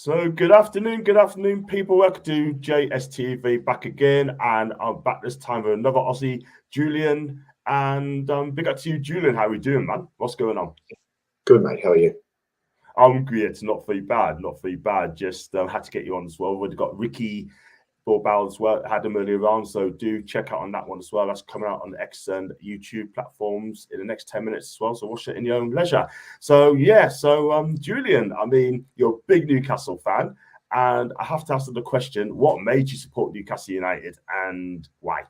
So good afternoon, people. Welcome to JSTV back again, and I'm back this time with another Aussie, Julian. And big up to you, Julian. How are we doing, man? What's going on? Good, mate. How are you? I'm great. Not very bad. Just had to get you on as well. We've got Ricky Borbal as well. Had him earlier on, so do check out on that one as well. That's coming out on the X and YouTube platforms in the next 10 minutes as well. So watch it in your own leisure. So Julian, I mean, you're a big Newcastle fan, and I have to ask the question: what made you support Newcastle United, and why?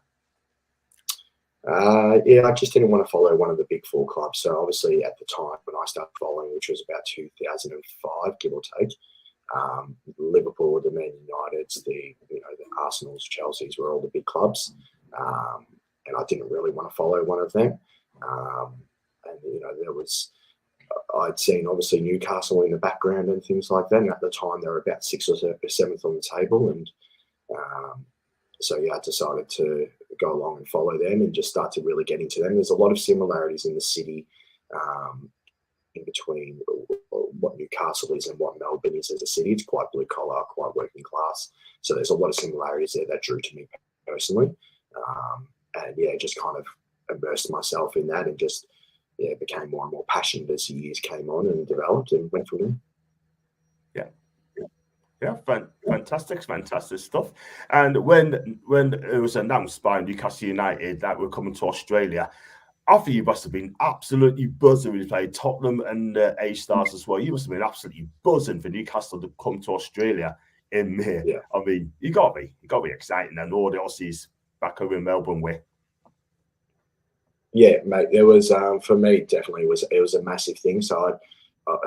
I just didn't want to follow one of the big four clubs. So obviously, at the time when I started following, which was about 2005, give or take. Liverpool, the Man Uniteds, the Arsenals, Chelsea's were all the big clubs, and I didn't really want to follow one of them. I'd seen obviously Newcastle in the background and things like that. And at the time, they were about 6th or 7th on the table, and I decided to go along and follow them and just start to really get into them. There's a lot of similarities in the city. In between what Newcastle is and what Melbourne is as a city. It's quite blue collar, quite working class. So there's a lot of similarities there that drew to me personally. Just kind of immersed myself in that and just became more and more passionate as the years came on and developed and went from there. Yeah, fantastic stuff. And when it was announced by Newcastle United that we're coming to Australia, I think you must have been absolutely buzzing when you played Tottenham and A-Stars as well. You must have been absolutely buzzing for Newcastle to come to Australia in May. Yeah. I mean, you got to be exciting, and all the Aussies back over in Melbourne way. Yeah, mate. There was for me definitely it was a massive thing. So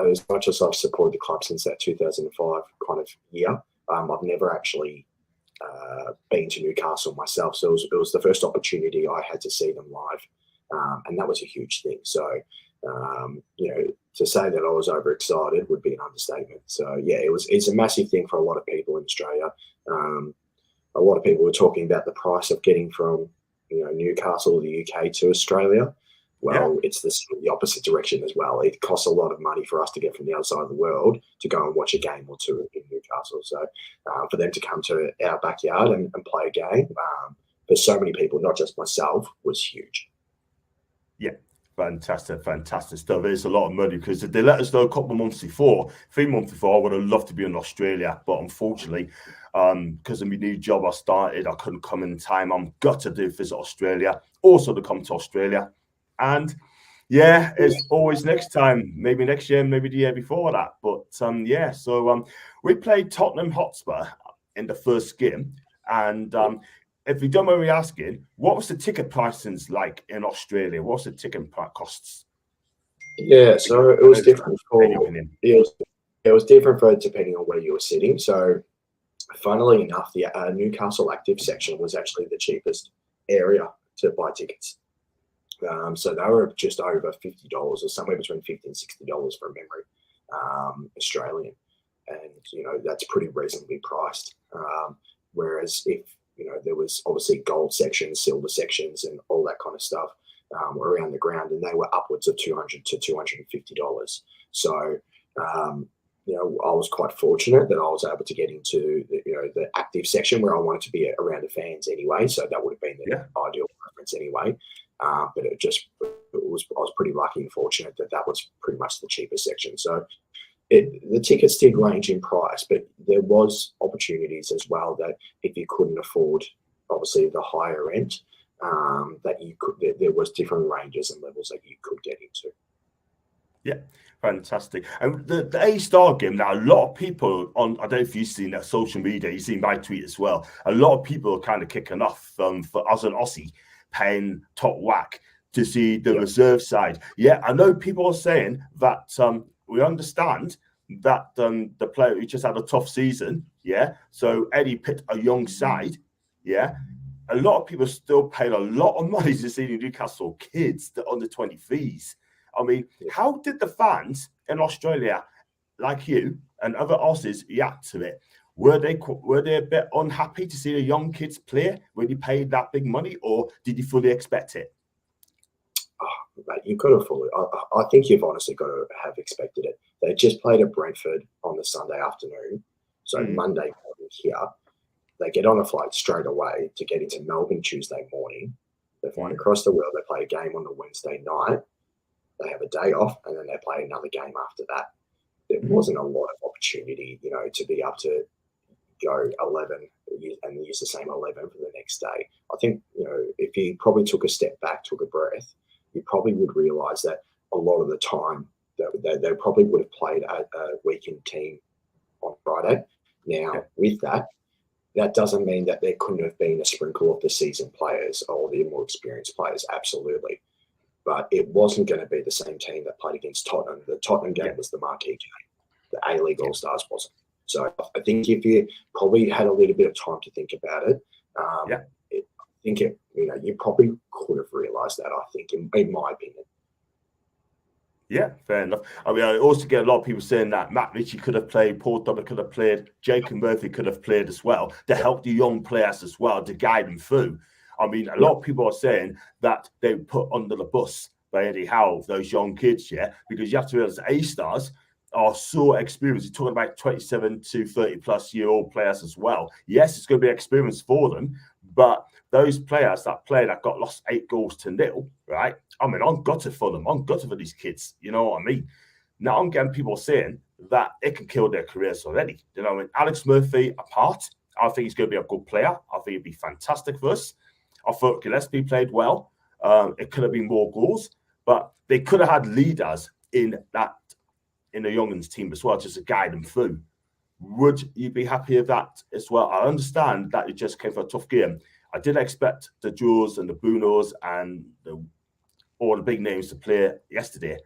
as much as I've supported the club since that 2005 kind of year, I've never actually been to Newcastle myself. So it was the first opportunity I had to see them live. And that was a huge thing. So, to say that I was overexcited would be an understatement. So, it's a massive thing for a lot of people in Australia. A lot of people were talking about the price of getting from, Newcastle or the UK to Australia. Well, It's the opposite direction as well. It costs a lot of money for us to get from the other side of the world to go and watch a game or two in Newcastle. So, for them to come to our backyard and play a game, for so many people, not just myself, was huge. Yeah, fantastic stuff. There's a lot of money because they let us know a couple of months before, 3 months before, I would have loved to be in Australia. But unfortunately, because of my new job I started, I couldn't come in time. I'm gutted to visit Australia, also to come to Australia. And it's always next time, maybe next year, maybe the year before that. But we played Tottenham Hotspur in the first game, and if you don't mind me asking, what was the ticket pricings like in Australia? What's the ticket costs? Yeah, so it was different it was different for depending on where you were sitting. So, funnily enough, the Newcastle active section was actually the cheapest area to buy tickets. So they were just over $50 or somewhere between $50 and $60 from memory, Australian, and that's pretty reasonably priced. Whereas if there was obviously gold sections, silver sections, and all that kind of stuff around the ground, and they were upwards of $200 to $250. So, I was quite fortunate that I was able to get into the active section where I wanted to be around the fans anyway. So that would have been the ideal preference anyway. But I was pretty lucky and fortunate that was pretty much the cheapest section. So the tickets did range in price, but there was opportunities as well that if you couldn't afford, obviously the higher end, that you could. There was different ranges and levels that you could get into. Yeah, fantastic. And the A-Star game, now a lot of people I don't know if you've seen that social media, you've seen my tweet as well. A lot of people are kind of kicking off for us an Aussie paying top whack to see the reserve side. Yeah, I know people are saying that we understand that the player who just had a tough season, so Eddie picked a young side, a lot of people still paid a lot of money to see the Newcastle kids, the under 23s. I mean, how did the fans in Australia, like you and other Aussies, react to it? Were they a bit unhappy to see the young kids play when you paid that big money, or did you fully expect it? Mate, you've got to fully. I think you've honestly got to have expected it. They just played at Brentford on the Sunday afternoon. So Monday morning here, they get on a flight straight away to get into Melbourne Tuesday morning. They fly across the world. They play a game on the Wednesday night. They have a day off, and then they play another game after that. There wasn't a lot of opportunity, to be able to go 11 and use the same 11 for the next day. I think, if you probably took a step back, took a breath, you probably would realise that a lot of the time that they probably would have played a weekend team on Friday. Now, with that doesn't mean that there couldn't have been a sprinkle of the seasoned players or the more experienced players, absolutely. But it wasn't going to be the same team that played against Tottenham. The Tottenham game was the marquee game. The A-League All-Stars wasn't. So I think if you probably had a little bit of time to think about it, you probably could have realised that, I think, in my opinion. Yeah, fair enough. I mean, I also get a lot of people saying that Matt Ritchie could have played, Paul Dobbin could have played, Jacob Murphy could have played as well, to help the young players as well, to guide them through. I mean, a lot of people are saying that they put under the bus by Eddie Howe, those young kids, because you have to realize A-Stars are so experienced. You're talking about 27 to 30-plus-year-old players as well. Yes, it's going to be experience for them, but those players that got lost 8-0, right? I mean, I'm gutted for them. I'm gutted for these kids. You know what I mean? Now I'm getting people saying that it can kill their careers already. You know, I mean, Alex Murphy apart, I think he's going to be a good player. I think he'd be fantastic for us. I thought Gillespie played well. It could have been more goals, but they could have had leaders in the Young'uns team as well, just to guide them through. Would you be happy with that as well? I understand that it just came for a tough game. I did expect the Jules and the Brunos and all the big names to play yesterday.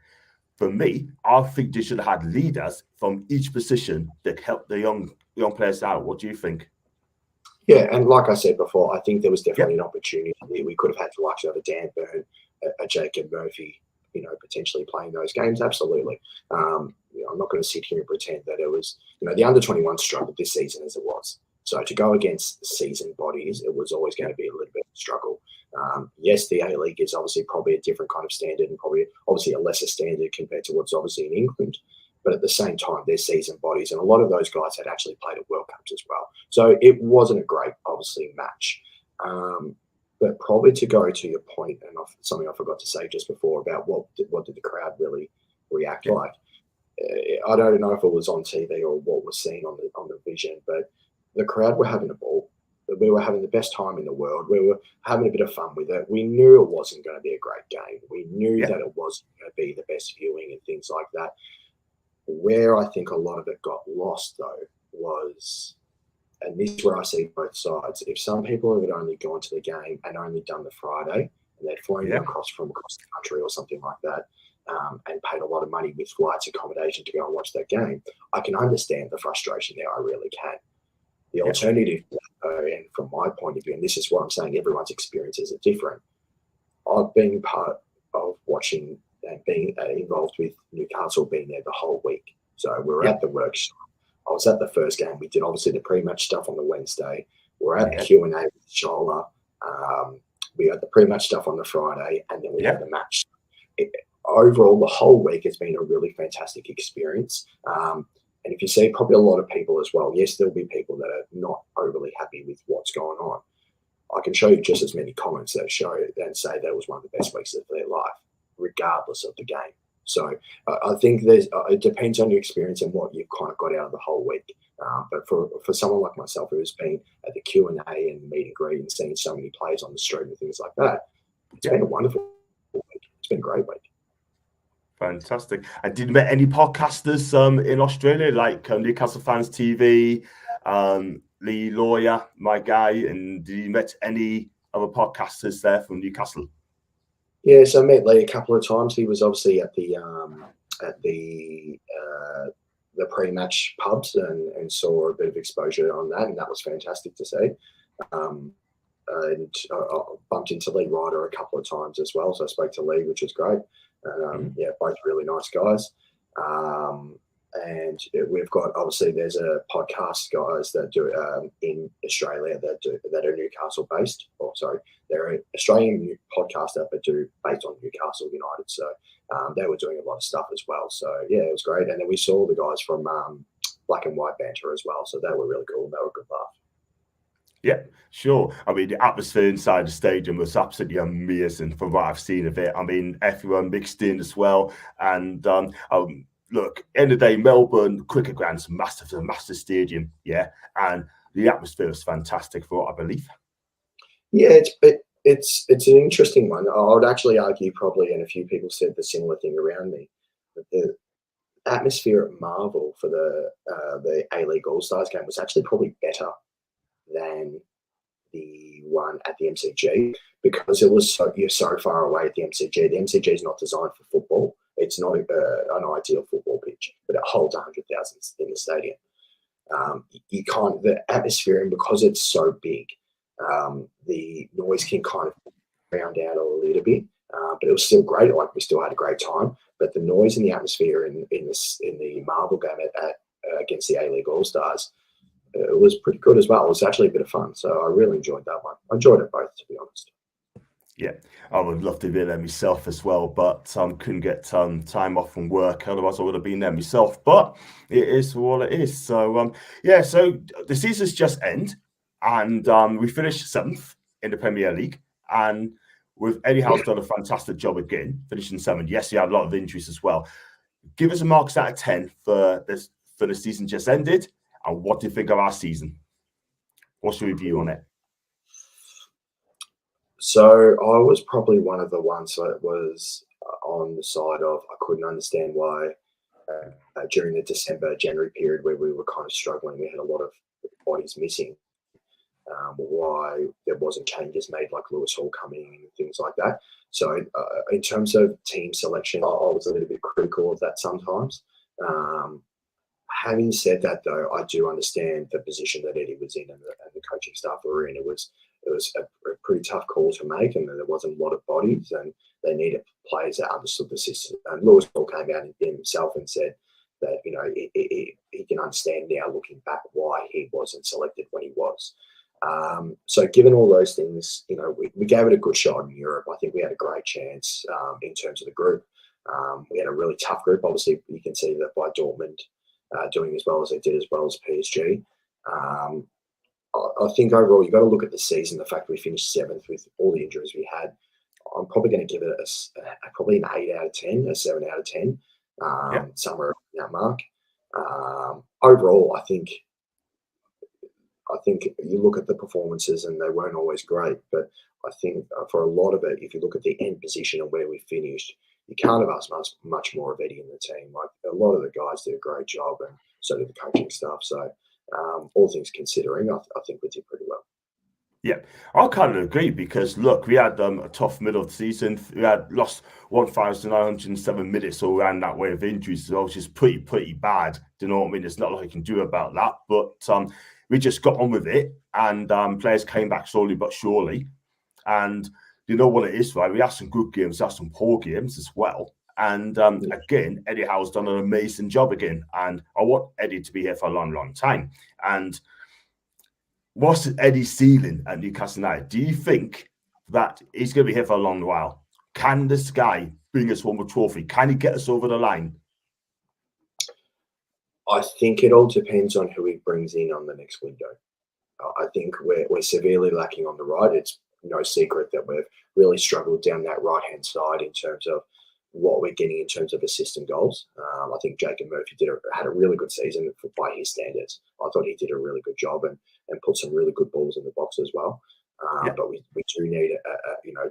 For me, I think they should have had leaders from each position that help the young players out. What do you think? Yeah, and like I said before, I think there was definitely an opportunity. We could have had to watch a Dan Burn, a Jacob Murphy, potentially playing those games. Absolutely. I'm not going to sit here and pretend that it was, the under-21 struggled this season as it was. So to go against seasoned bodies, it was always going to be a little bit of a struggle. Yes, the A-League is obviously probably a different kind of standard and probably obviously a lesser standard compared to what's obviously in England. But at the same time, they're seasoned bodies, and a lot of those guys had actually played at World Cups as well. So it wasn't a great, obviously, match. But probably to go to your point, and something I forgot to say just before about what did the crowd really react like. I don't know if it was on TV or what was seen on the vision, but the crowd were having a ball. We were having the best time in the world. We were having a bit of fun with it. We knew it wasn't going to be a great game. We knew that it wasn't going to be the best viewing and things like that. Where I think a lot of it got lost, though, was, and this is where I see both sides, if some people had only gone to the game and only done the Friday, and they'd flown across the country or something like that, and paid a lot of money with flights, accommodation to go and watch that game, I can understand the frustration there. I really can. The alternative, and from my point of view, and this is what I'm saying, everyone's experiences are different. I've been part of watching and being involved with Newcastle being there the whole week. So we're at the workshop. I was at the first game. We did obviously the pre-match stuff on the Wednesday. We're at the Q&A with Shola. We had the pre-match stuff on the Friday, and then we had the match. Overall, the whole week has been a really fantastic experience. And if you see probably a lot of people as well, yes, there'll be people that are not overly happy with what's going on. I can show you just as many comments that show and say that it was one of the best weeks of their life, regardless of the game. So I think it depends on your experience and what you've kind of got out of the whole week. But for someone like myself who's been at the Q&A and meet and greet and seeing so many players on the street and things like that, it's been a wonderful week. It's been a great week. Fantastic. And did you meet any podcasters in Australia, like Newcastle Fans TV, Lee Lawyer, my guy, and did you met any other podcasters there from Newcastle? Yes, I met Lee a couple of times. He was obviously at the pre-match pubs and saw a bit of exposure on that, and that was fantastic to see. And I bumped into Lee Ryder a couple of times as well, so I spoke to Lee, which was great. Both really nice guys. And we've got, obviously, there's a podcast guys that do in Australia that are Newcastle based. Oh, sorry, they're an Australian podcaster but do based on Newcastle United. So they were doing a lot of stuff as well. So yeah, it was great. And then we saw the guys from black and white banter as well. So they were really cool. They were a good laugh. Yeah, sure. I mean, the atmosphere inside the stadium was absolutely amazing from what I've seen of it. I mean, everyone mixed in as well. And look, end of the day, Melbourne Cricket Ground's massive, a massive stadium. Yeah, and the atmosphere was fantastic for what I believe. Yeah, it's an interesting one. I would actually argue probably, and a few people said the similar thing around me, that the atmosphere at Marvel for the A-League All-Stars game was actually probably better than the one at the MCG, because it was you're so far away at the MCG. The MCG is not designed for football. It's not an ideal football pitch, but it holds 100,000 in the stadium. You can't, the atmosphere, and because it's so big, the noise can kind of round out a little bit, but it was still great. Like, we still had a great time, but the noise and the atmosphere in the Marvel game against the A-League All-Stars, it was pretty good as well. It was actually a bit of fun, so I really enjoyed that one. I enjoyed it both, to be honest. Yeah, I would love to be there myself as well, but couldn't get time off from work. Otherwise, I would have been there myself. But it is what it is. So yeah, so the season's just end, and we finished 7th in the Premier League, and with Eddie Howe's done a fantastic job again, finishing 7th. Yes, he had a lot of injuries as well. Give us a marks out of 10 for the season just ended, and what do you think of our season? What's your review on it? So I was probably one of the ones that was on the side of, I couldn't understand why during the December-January period where we were kind of struggling, we had a lot of bodies missing, why there wasn't changes made like Lewis Hall coming and things like that. So in terms of team selection, I was a little bit critical of that sometimes. Having said that, though, I do understand the position that Eddie was in and the coaching staff were in. It was a pretty tough call to make, and there wasn't a lot of bodies, and they needed players that understood the system. And Lewis Hall came out himself and said that, you know, he can understand now, looking back, why he wasn't selected when he was. So given all those things, you know, we gave it a good shot in Europe. I think we had a great chance in terms of the group. We had a really tough group. Obviously, you can see that by Dortmund doing as well as they did, as well as PSG. I think overall, you've got to look at the season, the fact we finished 7th with all the injuries we had. I'm probably going to give it probably an 8 out of 10, a 7 out of 10, somewhere in that mark. Overall, I think you look at the performances and they weren't always great, but I think for a lot of it, if you look at the end position and where we finished, you can't have asked much more of Eddie in the team. Like, a lot of the guys did a great job, and so did the coaching staff. So all things considering, I think we did pretty well. Yeah, I kind of agree, because look, we had a tough middle of the season. We had lost 1,907 minutes all around that way of injuries, which is pretty bad. Do you know what I mean? There's not a lot you can do about that, but we just got on with it, and players came back slowly but surely. And you know what it is, right? We have some good games, we have some poor games as well. And again, Eddie Howe's done an amazing job again, and I want Eddie to be here for a long time. And what's Eddie's ceiling at Newcastle United? Do you think that he's going to be here for a long while? Can this guy bring us one more trophy? Can he get us over the line? I think it all depends on who he brings in on the next window. I think we're severely lacking on the right. It's no secret that we've really struggled down that right-hand side in terms of what we're getting in terms of assistant goals. I think Jacob Murphy had a really good season by his standards. I thought he did a really good job and put some really good balls in the box as well. But we do need,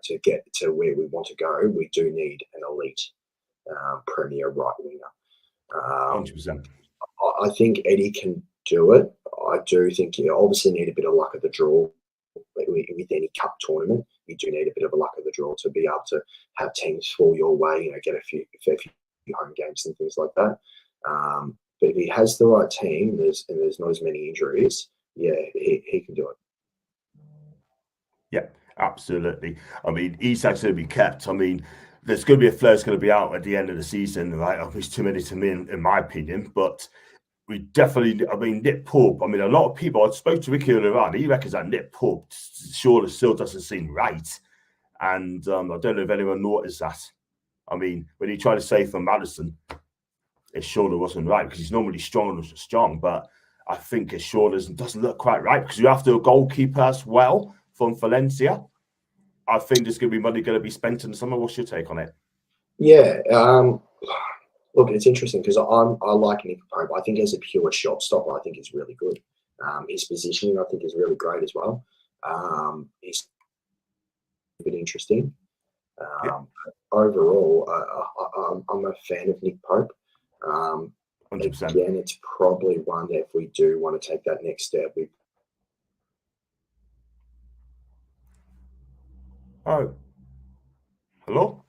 to get to where we want to go, we do need an elite premier right winger. 100%. I think Eddie can do it. I do think you obviously need a bit of luck of the draw. With any cup tournament, you do need a bit of a luck of the draw to be able to have teams fall your way, get a few home games and things like that. But if he has the right team, and there's not as many injuries, he can do it. Yeah, absolutely. I mean, Isak's going to be kept. I mean, there's going to be a flare that's going to be out at the end of the season, right? There's too many to me, in my opinion, but we definitely, Nick Pope, a lot of people, I spoke to Ricky earlier on, he reckons that Nick Pope surely still doesn't seem right. And I don't know if anyone noticed that. When he tried to save from Madison, his shoulder wasn't right, because he's normally strong, but I think his shoulder doesn't look quite right, because you have to a goalkeeper as well from Valencia. I think there's going to be money going to be spent in the summer. What's your take on it? Yeah, look, it's interesting because I like Nick Pope. I think as a pure shot stopper, I think he's really good. His positioning, I think, is really great as well. He's a bit interesting. Overall, I'm a fan of Nick Pope. 100%. Again, it's probably one that if we do want to take that next step, we. Oh, hello?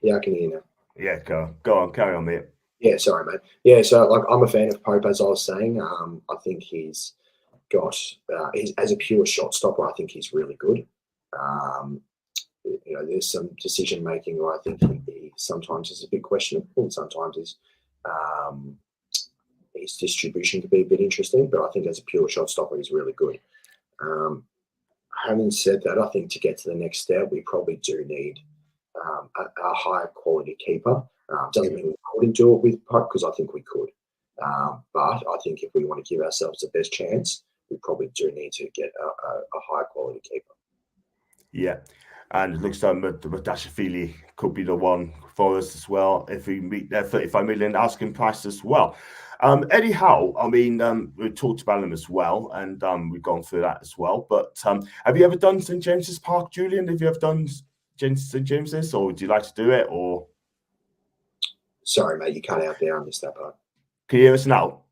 Yeah, I can hear you now. Yeah, go on, carry on, mate. Yeah, sorry, mate. Yeah, so like I'm a fan of Pope, as I was saying. I think he's got, as a pure shot stopper, I think he's really good. There's some decision making where I think he sometimes is a bit questionable. Sometimes his distribution could be a bit interesting, but I think as a pure shot stopper, he's really good. Having said that, I think to get to the next step, we probably do need a higher quality keeper. Doesn't mean we couldn't do it with Pope, because I think we could. But I think if we want to give ourselves the best chance, we probably do need to get a higher quality keeper. Yeah, and it looks like Dashafili could be the one for us as well if we meet their 35 million asking price as well. Anyhow, I mean, we talked about him as well, and we've gone through that as well. But have you ever done St James's Park, Julian? Have you ever done St James's, or would you like to do it? Or sorry, mate, you cut out there. I missed that part. Can you hear us now,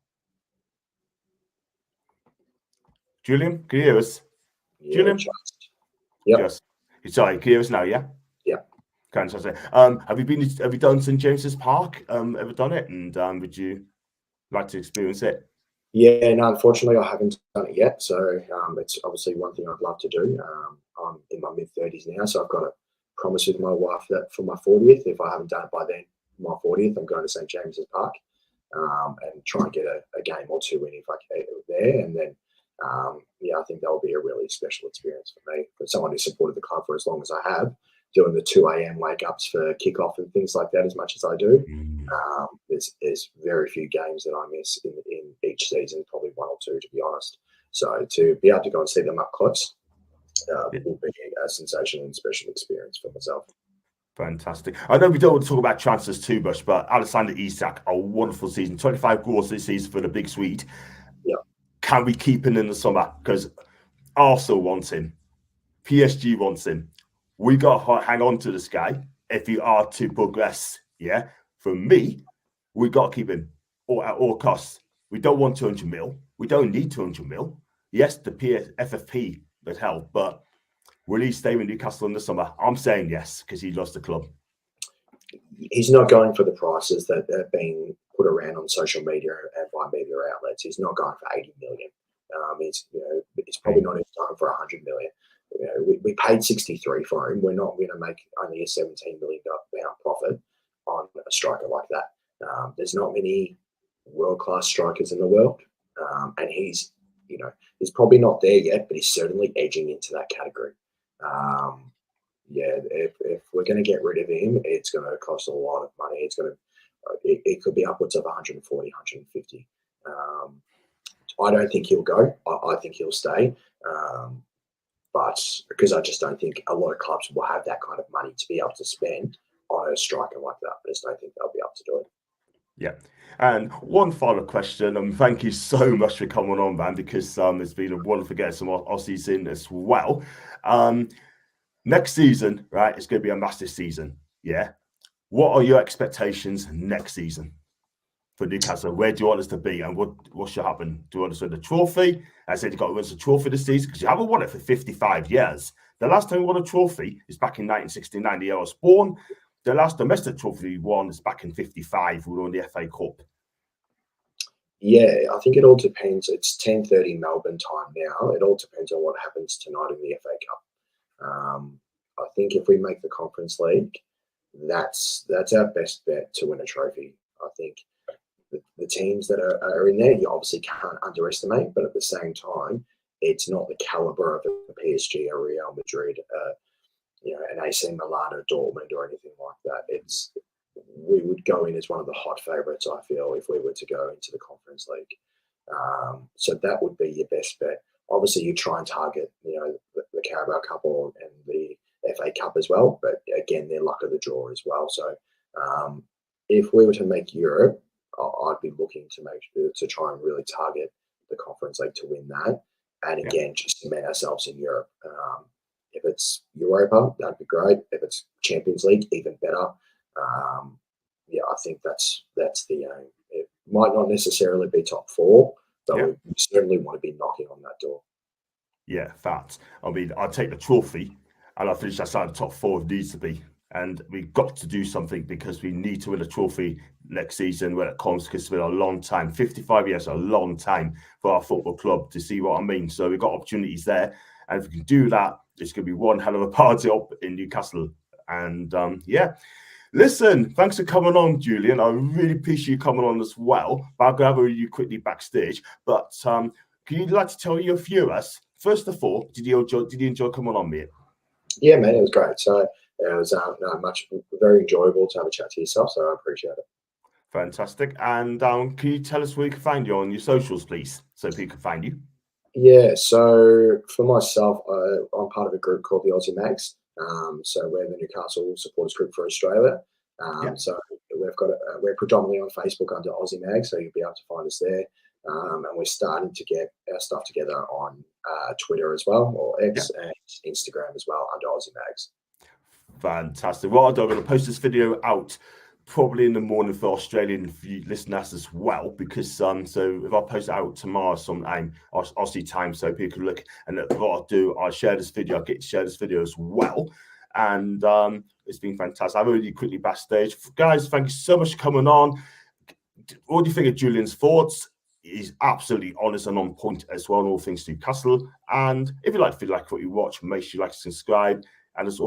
Julian? Can you hear us, Julian? Yeah. Sorry, can you hear us now? Yeah. Yeah. Fantastic. Have you done St James's Park? Ever done it? And would you like to experience it? Yeah, no, unfortunately, I haven't done it yet. So it's obviously one thing I'd love to do. I'm in my mid-30s now, so I've got a promise with my wife that for my 40th, if I haven't done it by then, my 40th, I'm going to St James's Park and try and get a game or two in if I can there. And then, I think that will be a really special experience for me. For someone who supported the club for as long as I have, doing the 2 a.m. wake-ups for kickoff and things like that as much as I do. There's very few games that I miss in each season, probably one or two, to be honest. So to be able to go and see them up close will be a sensational and special experience for myself. Fantastic. I know we don't want to talk about transfers too much, but Alexander Isak, a wonderful season, 25 goals this season for the Big Swede. Yeah. Can we keep him in the summer? Because Arsenal wants him. PSG wants him. We got to hang on to this guy if you are to progress. Yeah. For me, we got to keep him at all costs. We don't want 200 mil. We don't need 200 mil. Yes, the FFP would help, but will he stay with Newcastle in the summer? I'm saying yes, because he lost the club. He's not going for the prices that are being put around on social media and by media outlets. He's not going for 80 million. It's probably not even going for 100 million. We paid 63 for him. We're not going to make only a 17 million pound profit on a striker like that. There's not many world-class strikers in the world, and he's probably not there yet, but he's certainly edging into that category. If we're going to get rid of him, it's going to cost a lot of money. It could be upwards of 140, 150. I don't think he'll go. I think he'll stay. But because I just don't think a lot of clubs will have that kind of money to be able to spend on a striker like that. I just don't think they'll be able to do it. Yeah. And one final question, thank you so much for coming on, man, because it's been a wonderful getting some Aussies in as well. Next season, right, it's going to be a massive season. Yeah. What are your expectations next season for Newcastle? Where do you want us to be, and what should happen? Do you want us to win the trophy? I said you've got to win the trophy this season because you haven't won it for 55 years. The last time we won a trophy is back in 1969, the year I was born. The last domestic trophy we won is back in 55. We won the FA Cup. Yeah, I think it all depends. It's 10:30 Melbourne time now. It all depends on what happens tonight in the FA Cup. I think if we make the Conference League, that's our best bet to win a trophy. I think the teams that are in there, you obviously can't underestimate, but at the same time, it's not the caliber of a PSG or Real Madrid, an AC Milan or Dortmund or anything like that. we would go in as one of the hot favourites, I feel, if we were to go into the Conference League. So that would be your best bet. Obviously, you try and target, the Carabao Cup and the FA Cup as well. But again, they're luck of the draw as well. So if we were to make Europe, I'd be looking to try and really target the Conference League to win that. And again, just cement ourselves in Europe. If it's Europa, that'd be great. If it's Champions League, even better. I think that's the aim. It might not necessarily be top 4, but we certainly want to be knocking on that door. Yeah, facts. I mean, I'll take the trophy and I'll finish outside the top 4 if it needs to be. And we've got to do something because we need to win a trophy next season when it comes, because it's been a long time. 55 years, a long time for our football club, to see what I mean. So we've got opportunities there. And if we can do that, it's going to be one hell of a party up in Newcastle. And listen, thanks for coming on, Julian. I really appreciate you coming on as well. But I'll grab you quickly backstage. But can you like to tell your viewers, first of all, did you enjoy coming on, mate? Yeah, man, it was great. So it was very enjoyable to have a chat to yourself. So I appreciate it. Fantastic. And can you tell us where we can find you on your socials, please, so people can find you? Yeah, so for myself, I'm part of a group called the Aussie Mags. So we're the Newcastle supporters group for Australia. So we're predominantly on Facebook under Aussie Mag, so you'll be able to find us there. And we're starting to get our stuff together on Twitter as well, or X, and Instagram as well under Aussie Mags. Fantastic. Well, I'm going to post this video out probably in the morning for Australian listeners as well, because so if I post it out tomorrow sometime Aussie time, so people can look, and what I'll do, I'll share this video. I'll get to share this video as well. And it's been fantastic. I've already quickly backstage, guys. Thank you so much for coming on. What do you think of Julian's thoughts? He's absolutely honest and on point as well on all things Newcastle. And if you like what you watch, make sure you like, subscribe, and as